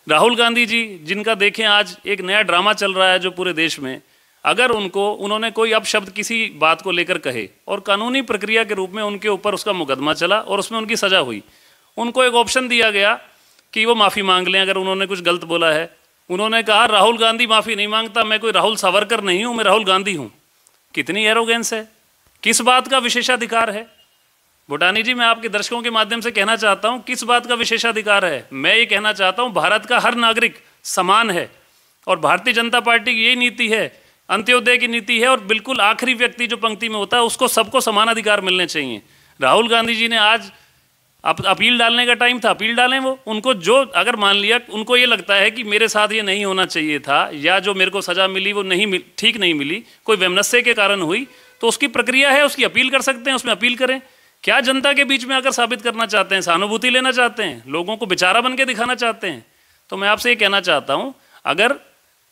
राहुल गांधी जी जिनका देखें आज एक नया ड्रामा चल रहा है जो पूरे देश में, अगर उन्होंने कोई अपशब्द किसी बात को लेकर कहे और कानूनी प्रक्रिया के रूप में उनके ऊपर उसका मुकदमा चला और उसमें उनकी सज़ा हुई, उनको एक ऑप्शन दिया गया कि वो माफ़ी मांग लें अगर उन्होंने कुछ गलत बोला है। उन्होंने कहा राहुल गांधी माफ़ी नहीं मांगता, मैं कोई राहुल सावरकर नहीं हूँ, मैं राहुल गांधी हूँ। कितनी एरोगेंस है, किस बात का विशेषाधिकार है? भूटानी जी, मैं आपके दर्शकों के माध्यम से कहना चाहता हूँ, किस बात का विशेषाधिकार है? मैं ये कहना चाहता हूँ भारत का हर नागरिक समान है और भारतीय जनता पार्टी की यही नीति है, अंत्योदय की नीति है और बिल्कुल आखिरी व्यक्ति जो पंक्ति में होता है उसको सबको समान अधिकार मिलने चाहिए। राहुल गांधी जी ने आज अपील डालने का टाइम था, अपील डालें। वो उनको जो अगर मान लिया उनको ये लगता है कि मेरे साथ ये नहीं होना चाहिए था या जो मेरे को सज़ा मिली वो ठीक नहीं मिली, कोई वैमनस्य के कारण हुई, तो उसकी प्रक्रिया है, उसकी अपील कर सकते हैं, उसमें अपील करें। क्या जनता के बीच में अगर साबित करना चाहते हैं, सहानुभूति लेना चाहते हैं, लोगों को बेचारा बन के दिखाना चाहते हैं, तो मैं आपसे ये कहना चाहता हूँ, अगर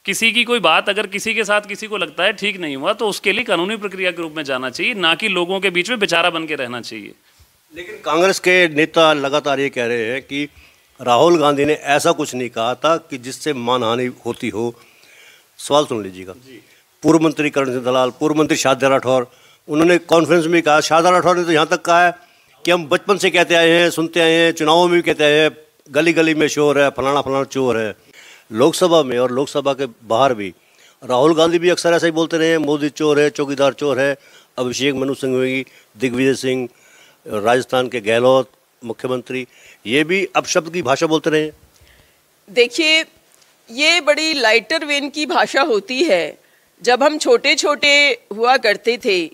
किसी की कोई बात अगर किसी के साथ किसी को लगता है ठीक नहीं हुआ तो उसके लिए कानूनी प्रक्रिया के रूप में जाना चाहिए, ना कि लोगों के बीच में बेचारा बन के रहना चाहिए। लेकिन कांग्रेस के नेता लगातार ये कह रहे हैं कि राहुल गांधी ने ऐसा कुछ नहीं कहा था कि जिससे मानहानि होती हो। सवाल सुन लीजिएगा। पूर्व मंत्री करण सिंह दलाल, पूर्व मंत्री शारदा राठौर, उन्होंने कॉन्फ्रेंस में कहा, शारदा राठौर ने तो यहाँ तक कहा है कि हम बचपन से कहते आए हैं, सुनते आए हैं, चुनावों में भी कहते आए हैं, गली गली में शोर है, फलाना फलाना चोर है। लोकसभा में और लोकसभा के बाहर भी राहुल गांधी भी अक्सर ऐसा ही बोलते रहे हैं, मोदी चोर है, चौकीदार चोर है। अभिषेक मनु सिंघवी, दिग्विजय सिंह, राजस्थान के गहलोत मुख्यमंत्री, ये भी अपशब्द की भाषा बोलते रहे हैं। देखिए, ये बड़ी लाइटर वेन की भाषा होती है। जब हम छोटे छोटे हुआ करते थे,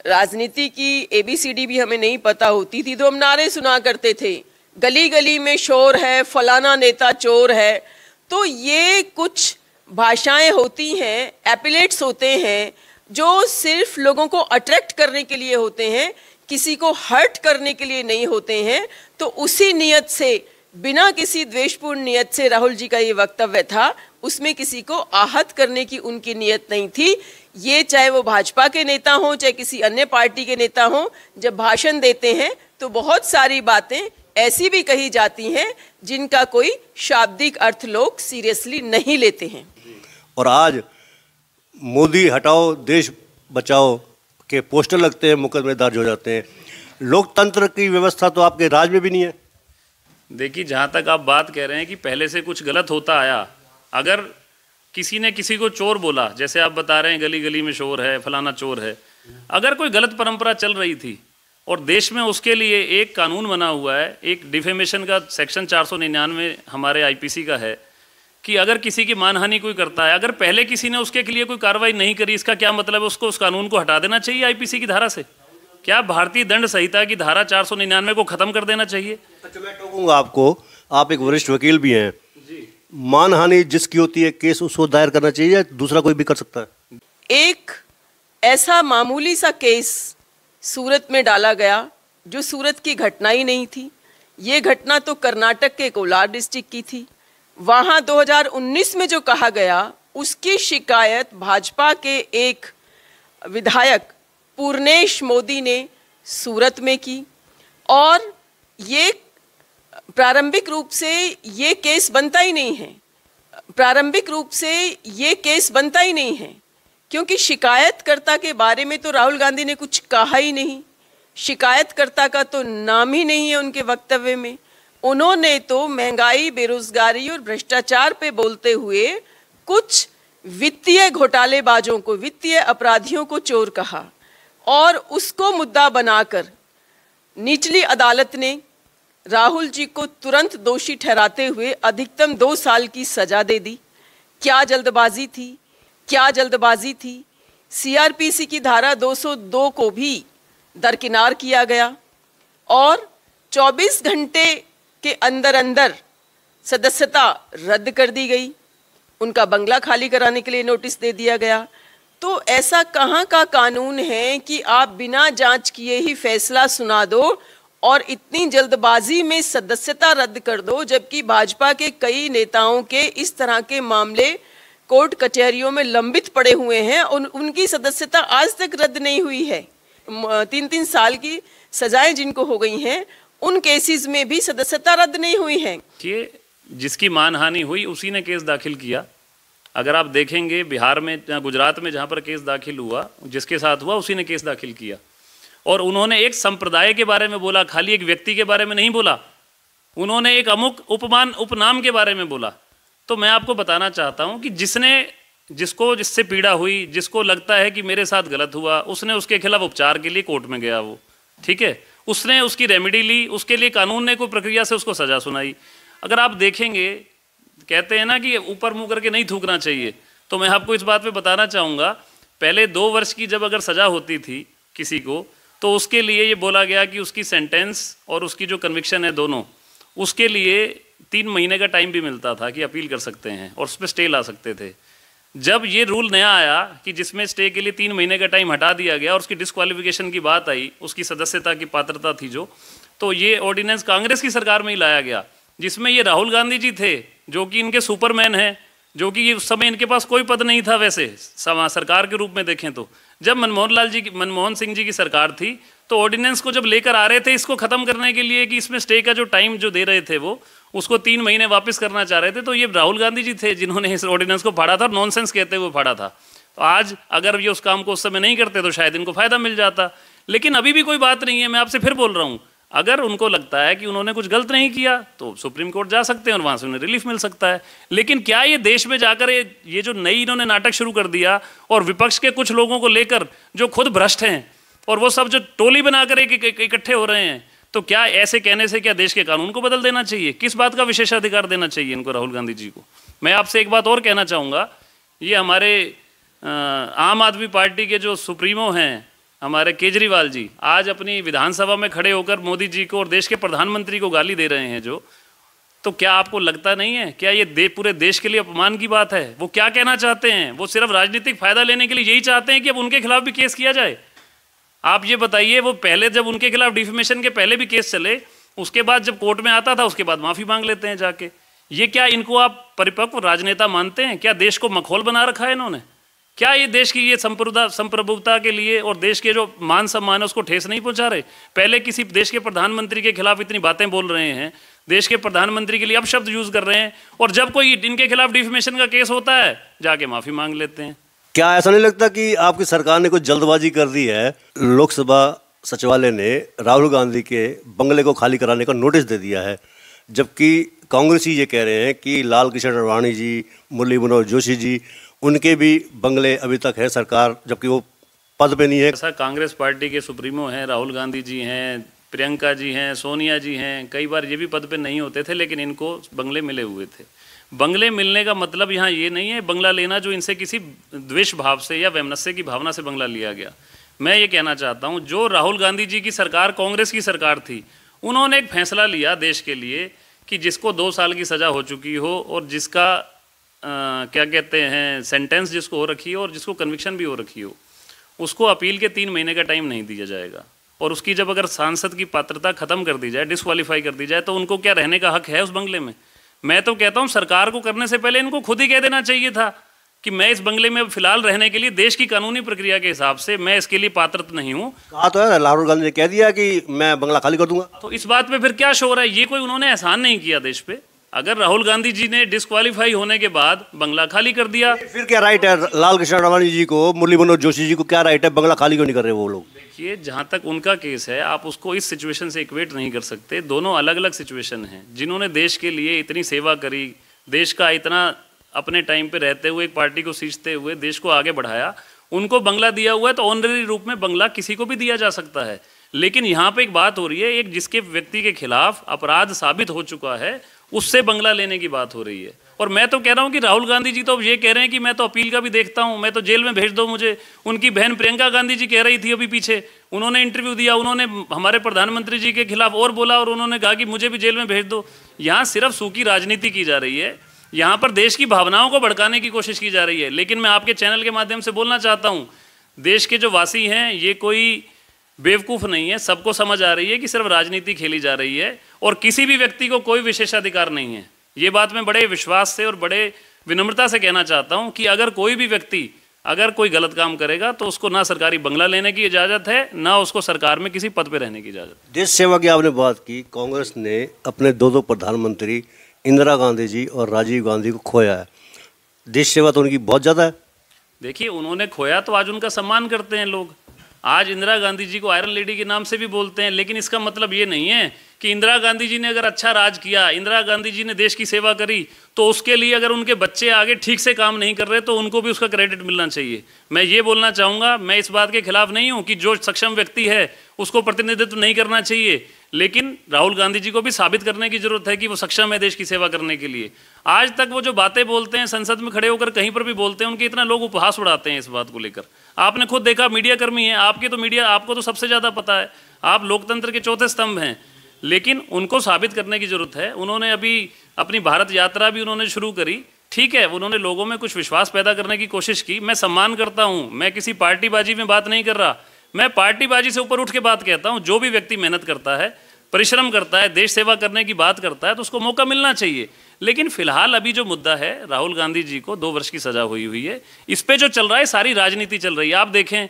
राजनीति की ABCD भी हमें नहीं पता होती थी, तो हम नारे सुना करते थे, गली गली में शोर है, फलाना नेता चोर है। तो ये कुछ भाषाएं होती हैं, एपिलेट्स होते हैं, जो सिर्फ लोगों को अट्रैक्ट करने के लिए होते हैं, किसी को हर्ट करने के लिए नहीं होते हैं। तो उसी नियत से, बिना किसी द्वेषपूर्ण नियत से राहुल जी का ये वक्तव्य था, उसमें किसी को आहत करने की उनकी नियत नहीं थी। ये चाहे वो भाजपा के नेता हों, चाहे किसी अन्य पार्टी के नेता हों, जब भाषण देते हैं तो बहुत सारी बातें ऐसी भी कही जाती हैं जिनका कोई शाब्दिक अर्थ लोग सीरियसली नहीं लेते हैं। और आज मोदी हटाओ देश बचाओ के पोस्टर लगते हैं, मुकदमे दर्ज हो जाते हैं। लोकतंत्र की व्यवस्था तो आपके राज में भी नहीं है। देखिए, जहाँ तक आप बात कह रहे हैं कि पहले से कुछ गलत होता आया, अगर किसी ने किसी को चोर बोला, जैसे आप बता रहे हैं गली गली में शोर है, फलाना चोर है, अगर कोई गलत परंपरा चल रही थी और देश में उसके लिए एक कानून बना हुआ है, एक डिफेमेशन का सेक्शन 499 हमारे IPC का है कि अगर किसी की मानहानि कोई करता है, अगर पहले किसी ने उसके लिए कोई कार्रवाई नहीं करी, इसका क्या मतलब है? उसको उस कानून को हटा देना चाहिए IPC की धारा से? क्या भारतीय दंड संहिता की धारा 499 को खत्म कर देना चाहिए? अच्छा, मैं टोकूंगा आपको, आप एक वरिष्ठ वकील भी हैं जी। मानहानि जिसकी होती है, केस उसको दायर करना चाहिए या दूसरा कोई भी कर सकता है? एक ऐसा मामूली सा केस सूरत में डाला गया जो सूरत की घटना ही नहीं थी। ये घटना तो कर्नाटक के कोलार डिस्ट्रिक्ट की थी। वहाँ 2019 में जो कहा गया, उसकी शिकायत भाजपा के एक विधायक पूर्णेश मोदी ने सूरत में की और ये प्रारंभिक रूप से ये केस बनता ही नहीं है। प्रारंभिक रूप से ये केस बनता ही नहीं है क्योंकि शिकायतकर्ता के बारे में तो राहुल गांधी ने कुछ कहा ही नहीं। शिकायतकर्ता का तो नाम ही नहीं है उनके वक्तव्य में। उन्होंने तो महंगाई, बेरोजगारी और भ्रष्टाचार पे बोलते हुए कुछ वित्तीय घोटालेबाजों को, वित्तीय अपराधियों को चोर कहा और उसको मुद्दा बनाकर निचली अदालत ने राहुल जी को तुरंत दोषी ठहराते हुए अधिकतम 2 साल की सजा दे दी। क्या जल्दबाजी थी, क्या जल्दबाजी थी। CRPC की धारा 202 को भी दरकिनार किया गया और 24 घंटे के अंदर अंदर सदस्यता रद्द कर दी गई। उनका बंगला खाली कराने के लिए नोटिस दे दिया गया। तो ऐसा कहाँ का कानून है कि आप बिना जांच किए ही फैसला सुना दो और इतनी जल्दबाजी में सदस्यता रद्द कर दो, जबकि भाजपा के कई नेताओं के इस तरह के मामले कोर्ट कचहरियों में लंबित पड़े हुए हैं। उनकी सदस्यता आज तक रद्द नहीं हुई है। 3-3 साल की सजाएं जिनको हो गई हैं, उन केसेस में भी सदस्यता रद्द नहीं हुई है। ये जिसकी मानहानि हुई उसी ने केस दाखिल किया। अगर आप देखेंगे बिहार में, गुजरात में जहाँ पर केस दाखिल हुआ, जिसके साथ हुआ उसी ने केस दाखिल किया। और उन्होंने एक संप्रदाय के बारे में बोला, खाली एक व्यक्ति के बारे में नहीं बोला, उन्होंने एक अमुक उपनाम के बारे में बोला। तो मैं आपको बताना चाहता हूँ कि जिससे पीड़ा हुई, जिसको लगता है कि मेरे साथ गलत हुआ, उसने उसके खिलाफ उपचार के लिए कोर्ट में गया, वो ठीक है, उसने उसकी रेमेडी ली, उसके लिए कानून ने कोई प्रक्रिया से उसको सज़ा सुनाई। अगर आप देखेंगे, कहते हैं ना कि ऊपर मुँह करके नहीं थूकना चाहिए, तो मैं आपको इस बात पे बताना चाहूँगा, पहले 2 वर्ष की जब अगर सज़ा होती थी किसी को, तो उसके लिए ये बोला गया कि उसकी सेंटेंस और उसकी जो कन्विक्शन है दोनों, उसके लिए 3 महीने का टाइम भी मिलता था कि अपील कर सकते हैं और उस पर स्टे ला सकते थे। जब ये रूल नया आया कि जिसमें स्टे के लिए 3 महीने का टाइम हटा दिया गया और उसकी डिस्क्वालिफिकेशन की बात आई, उसकी सदस्यता की पात्रता थी जो, तो ये ऑर्डिनेंस कांग्रेस की सरकार में ही लाया गया, जिसमें ये राहुल गांधी जी थे जो कि इनके सुपरमैन हैं, जो कि उस समय इनके पास कोई पद नहीं था वैसे सरकार के रूप में देखें तो। जब मनमोहन सिंह जी की सरकार थी तो ऑर्डिनेंस को जब लेकर आ रहे थे इसको ख़त्म करने के लिए कि इसमें स्टे का जो टाइम जो दे रहे थे वो उसको 3 महीने वापस करना चाह रहे थे, तो ये राहुल गांधी जी थे जिन्होंने इस ऑर्डिनेंस को फाड़ा था और नॉनसेंस कहते हुए फाड़ा था। तो आज अगर ये उस काम को उस समय नहीं करते तो शायद इनको फ़ायदा मिल जाता, लेकिन अभी भी कोई बात नहीं है। मैं आपसे फिर बोल रहा हूँ, अगर उनको लगता है कि उन्होंने कुछ गलत नहीं किया तो सुप्रीम कोर्ट जा सकते हैं और वहाँ से उन्हें रिलीफ मिल सकता है। लेकिन क्या ये देश में जाकर ये जो नई इन्होंने नाटक शुरू कर दिया और विपक्ष के कुछ लोगों को लेकर जो खुद भ्रष्ट हैं और वो सब जो टोली बनाकर इकट्ठे हो रहे हैं, तो क्या ऐसे कहने से क्या देश के कानून को बदल देना चाहिए? किस बात का विशेषाधिकार देना चाहिए इनको, राहुल गांधी जी को? मैं आपसे एक बात और कहना चाहूँगा, ये हमारे आम आदमी पार्टी के जो सुप्रीमो हैं हमारे केजरीवाल जी, आज अपनी विधानसभा में खड़े होकर मोदी जी को और देश के प्रधानमंत्री को गाली दे रहे हैं जो, तो क्या आपको लगता नहीं है क्या ये पूरे देश के लिए अपमान की बात है? वो क्या कहना चाहते हैं? वो सिर्फ राजनीतिक फायदा लेने के लिए यही चाहते हैं कि अब उनके खिलाफ भी केस किया जाए। आप ये बताइए, वो पहले जब उनके खिलाफ डिफेमेशन के पहले भी केस चले, उसके बाद जब कोर्ट में आता था उसके बाद माफ़ी मांग लेते हैं जाके। ये क्या इनको आप परिपक्व राजनेता मानते हैं? क्या देश को मखौल बना रखा है इन्होंने? क्या ये देश की ये संप्रभुता के लिए और देश के जो मान सम्मान है उसको ठेस नहीं पहुंचा रहे? पहले किसी देश के प्रधानमंत्री के खिलाफ इतनी बातें बोल रहे हैं, देश के प्रधानमंत्री के लिए अपशब्द यूज़ कर रहे हैं, और जब कोई इनके खिलाफ डिफेमेशन का केस होता है जाके माफ़ी मांग लेते हैं। क्या ऐसा नहीं लगता कि आपकी सरकार ने कुछ जल्दबाजी कर दी है? लोकसभा सचिवालय ने राहुल गांधी के बंगले को खाली कराने का नोटिस दे दिया है, जबकि कांग्रेसी ये कह रहे हैं कि लाल कृष्ण आडवाणी जी, मुरली मनोहर जोशी जी, उनके भी बंगले अभी तक है सरकार, जबकि वो पद पे नहीं है। ऐसा कांग्रेस पार्टी के सुप्रीमो हैं, राहुल गांधी जी हैं, प्रियंका जी हैं, सोनिया जी हैं, कई बार ये भी पद पे नहीं होते थे लेकिन इनको बंगले मिले हुए थे। बंगले मिलने का मतलब यहाँ ये नहीं है बंगला लेना जो इनसे किसी द्वेष भाव से या वैमनस्य की भावना से बंगला लिया गया। मैं ये कहना चाहता हूँ, जो राहुल गांधी जी की सरकार कांग्रेस की सरकार थी, उन्होंने एक फैसला लिया देश के लिए कि जिसको 2 साल की सज़ा हो चुकी हो और जिसका क्या कहते हैं सेंटेंस जिसको हो रखी हो और जिसको कन्विक्शन भी हो रखी हो, उसको अपील के 3 महीने का टाइम नहीं दिया जाएगा। और उसकी जब अगर सांसद की पात्रता ख़त्म कर दी जाए, डिस्क्वालीफाई कर दी जाए, तो उनको क्या रहने का हक है उस बंगले में? मैं तो कहता हूँ सरकार को करने से पहले इनको खुद ही कह देना चाहिए था कि मैं इस बंगले में फिलहाल रहने के लिए देश की कानूनी प्रक्रिया के हिसाब से मैं इसके लिए पात्र नहीं हूँ। कहा तो है, राहुल गांधी ने कह दिया कि मैं बंगला खाली कर दूंगा। तो इस बात पे फिर क्या शोर है? ये कोई उन्होंने एहसान नहीं किया देश पे। अगर राहुल गांधी जी ने डिस्क्वालीफाई होने के बाद बंगला खाली कर दिया, फिर क्या राइट है लाल कृष्ण आडवाणी जी को, मुरली मनोहर जोशी जी को क्या राइट है? बंगला खाली क्यों नहीं कर रहे वो लोग? देखिए, जहाँ तक उनका केस है आप उसको इस सिचुएशन से इक्वेट नहीं कर सकते। दोनों अलग अलग सिचुएशन हैं। जिन्होंने देश के लिए इतनी सेवा करी, देश का इतना अपने टाइम पे रहते हुए एक पार्टी को सींचते हुए देश को आगे बढ़ाया, उनको बंगला दिया हुआ है, तो ऑनररी रूप में बंगला किसी को भी दिया जा सकता है। लेकिन यहाँ पे एक बात हो रही है, एक जिसके व्यक्ति के खिलाफ अपराध साबित हो चुका है उससे बंगला लेने की बात हो रही है। और मैं तो कह रहा हूँ कि राहुल गांधी जी तो अब ये कह रहे हैं कि मैं तो अपील का भी देखता हूँ, मैं तो जेल में भेज दो मुझे। उनकी बहन प्रियंका गांधी जी कह रही थी अभी पीछे, उन्होंने इंटरव्यू दिया, उन्होंने हमारे प्रधानमंत्री जी के खिलाफ और बोला और उन्होंने कहा कि मुझे भी जेल में भेज दो। यहाँ सिर्फ सूखी राजनीति की जा रही है, यहाँ पर देश की भावनाओं को भड़काने की कोशिश की जा रही है। लेकिन मैं आपके चैनल के माध्यम से बोलना चाहता हूँ, देश के जो वासी हैं ये कोई बेवकूफ़ नहीं है, सबको समझ आ रही है कि सिर्फ राजनीति खेली जा रही है और किसी भी व्यक्ति को कोई विशेषाधिकार नहीं है। ये बात मैं बड़े विश्वास से और बड़े विनम्रता से कहना चाहता हूँ कि अगर कोई भी व्यक्ति अगर कोई गलत काम करेगा तो उसको ना सरकारी बंगला लेने की इजाज़त है, ना उसको सरकार में किसी पद पे रहने की इजाज़त। देश सेवा की आपने बात की, कांग्रेस ने अपने 2 प्रधानमंत्री इंदिरा गांधी जी और राजीव गांधी को खोया है, देश सेवा तो उनकी बहुत ज़्यादा है। देखिए, उन्होंने खोया तो आज उनका सम्मान करते हैं लोग। आज इंदिरा गांधी जी को आयरन लेडी के नाम से भी बोलते हैं, लेकिन इसका मतलब ये नहीं है कि इंदिरा गांधी जी ने अगर अच्छा राज किया, इंदिरा गांधी जी ने देश की सेवा करी, तो उसके लिए अगर उनके बच्चे आगे ठीक से काम नहीं कर रहे तो उनको भी उसका क्रेडिट मिलना चाहिए। मैं ये बोलना चाहूँगा, मैं इस बात के खिलाफ नहीं हूँ कि जो सक्षम व्यक्ति है उसको प्रतिनिधित्व नहीं करना चाहिए, लेकिन राहुल गांधी जी को भी साबित करने की जरूरत है कि वो सक्षम है देश की सेवा करने के लिए। आज तक वो जो बातें बोलते हैं, संसद में खड़े होकर कहीं पर भी बोलते हैं, उनके इतना लोग उपहास उड़ाते हैं इस बात को लेकर। आपने खुद देखा, मीडिया कर्मी हैं आपके, तो मीडिया आपको तो सबसे ज़्यादा पता है, आप लोकतंत्र के चौथे स्तंभ हैं, लेकिन उनको साबित करने की जरूरत है। उन्होंने अभी अपनी भारत यात्रा भी उन्होंने शुरू करी, ठीक है, उन्होंने लोगों में कुछ विश्वास पैदा करने की कोशिश की, मैं सम्मान करता हूँ, मैं किसी पार्टीबाजी में बात नहीं कर रहा, मैं पार्टीबाजी से ऊपर उठ के बात कहता हूँ। जो भी व्यक्ति मेहनत करता है, परिश्रम करता है, देश सेवा करने की बात करता है, तो उसको मौका मिलना चाहिए। लेकिन फिलहाल अभी जो मुद्दा है, राहुल गांधी जी को 2 वर्ष की सजा हुई है, इस पे जो चल रहा है सारी राजनीति चल रही है। आप देखें,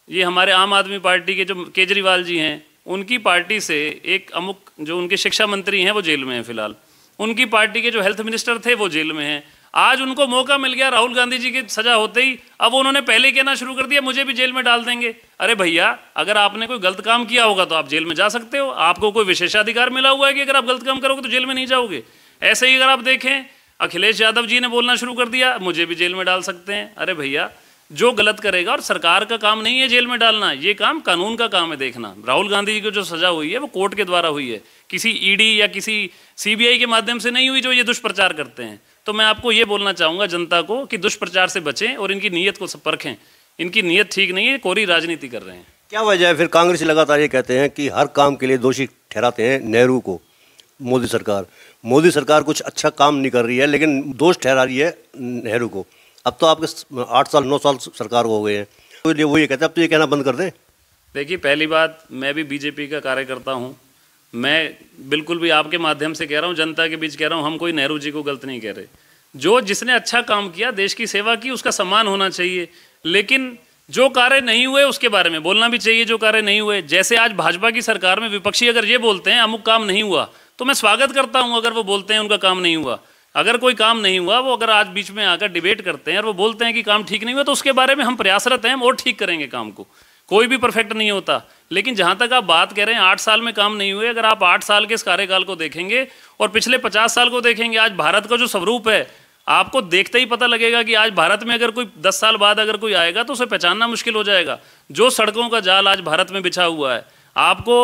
ये हमारे आम आदमी पार्टी के जो केजरीवाल जी हैं, उनकी पार्टी से एक अमुक जो उनके शिक्षा मंत्री हैं वो जेल में हैं फिलहाल, उनकी पार्टी के जो हेल्थ मिनिस्टर थे वो जेल में हैं। आज उनको मौका मिल गया राहुल गांधी जी की सजा होते ही, अब उन्होंने पहले कहना शुरू कर दिया मुझे भी जेल में डाल देंगे। अरे भैया, अगर आपने कोई गलत काम किया होगा तो आप जेल में जा सकते हो, आपको कोई विशेषाधिकार मिला हुआ है कि अगर आप गलत काम करोगे तो जेल में नहीं जाओगे। ऐसे ही अगर आप देखें, अखिलेश यादव जी ने बोलना शुरू कर दिया मुझे भी जेल में डाल सकते हैं। अरे भैया, जो गलत करेगा, और सरकार का काम नहीं है जेल में डालना, ये काम कानून का काम है देखना। राहुल गांधी जी को जो सजा हुई है वो कोर्ट के द्वारा हुई है, किसी ईडी या किसी सीबीआई के माध्यम से नहीं हुई जो ये दुष्प्रचार करते हैं। तो मैं आपको ये बोलना चाहूँगा जनता को कि दुष्प्रचार से बचें और इनकी नीयत को परखें। इनकी नीयत ठीक नहीं है, कोरी राजनीति कर रहे हैं। क्या वजह है फिर? कांग्रेस लगातार ये कहते हैं कि हर काम के लिए दोषी ठहराते हैं नेहरू को, मोदी सरकार कुछ अच्छा काम नहीं कर रही है, लेकिन दोष ठहरा रही है नेहरू को। अब तो आपके 8 साल 9 साल सरकार हो गए हैं, तो वो ये कहते हैं अब तो ये कहना बंद कर दें। देखिए, पहली बात, मैं भी बीजेपी का कार्यकर्ता हूँ, मैं बिल्कुल भी आपके माध्यम से कह रहा हूँ, जनता के बीच कह रहा हूँ, हम कोई नेहरू जी को गलत नहीं कह रहे। जो जिसने अच्छा काम किया, देश की सेवा की, उसका सम्मान होना चाहिए। लेकिन जो कार्य नहीं हुए उसके बारे में बोलना भी चाहिए, जो कार्य नहीं हुए। जैसे आज भाजपा की सरकार में विपक्षी अगर ये बोलते हैं अमुक काम नहीं हुआ, तो मैं स्वागत करता हूँ अगर वो बोलते हैं उनका काम नहीं हुआ। अगर कोई काम नहीं हुआ, वो अगर आज बीच में आकर डिबेट करते हैं और वो बोलते हैं कि काम ठीक नहीं हुआ, तो उसके बारे में हम प्रयासरत हैं, हम और ठीक करेंगे काम को। कोई भी परफेक्ट नहीं होता, लेकिन जहाँ तक आप बात कह रहे हैं 8 साल में काम नहीं हुए, अगर आप 8 साल के इस कार्यकाल को देखेंगे और पिछले 50 साल को देखेंगे, आज भारत का जो स्वरूप है आपको देखते ही पता लगेगा कि आज भारत में अगर कोई 10 साल बाद अगर कोई आएगा तो उसे पहचानना मुश्किल हो जाएगा। जो सड़कों का जाल आज भारत में बिछा हुआ है, आपको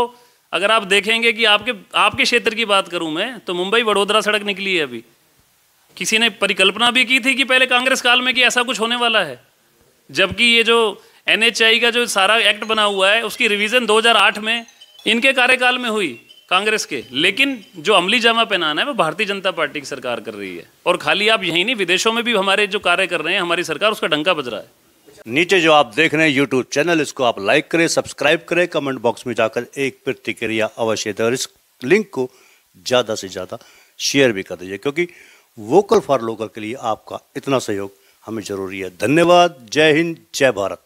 अगर आप देखेंगे कि आपके क्षेत्र की बात करूं मैं, तो मुंबई वडोदरा सड़क निकली है अभी। किसी ने परिकल्पना भी की थी कि पहले कांग्रेस काल में कि ऐसा कुछ होने वाला है, जबकि ये जो NHAI का जो सारा एक्ट बना हुआ है उसकी रिवीजन 2008 में इनके कार्यकाल में हुई कांग्रेस के। लेकिन जो अमली जामा पहनाना है वो भारतीय जनता पार्टी की सरकार कर रही है, और खाली आप यही नहीं, विदेशों में भी हमारे जो कार्य कर रहे हैं हमारी सरकार, उसका डंका बज रहा है। नीचे जो आप देख रहे हैं यूट्यूब चैनल, इसको आप लाइक करें, सब्सक्राइब करें, कमेंट बॉक्स में जाकर एक प्रतिक्रिया अवश्य दें और इस लिंक को ज़्यादा से ज़्यादा शेयर भी कर दीजिए, क्योंकि वोकल फॉर लोकल के लिए आपका इतना सहयोग हमें जरूरी है। धन्यवाद। जय हिंद, जय भारत।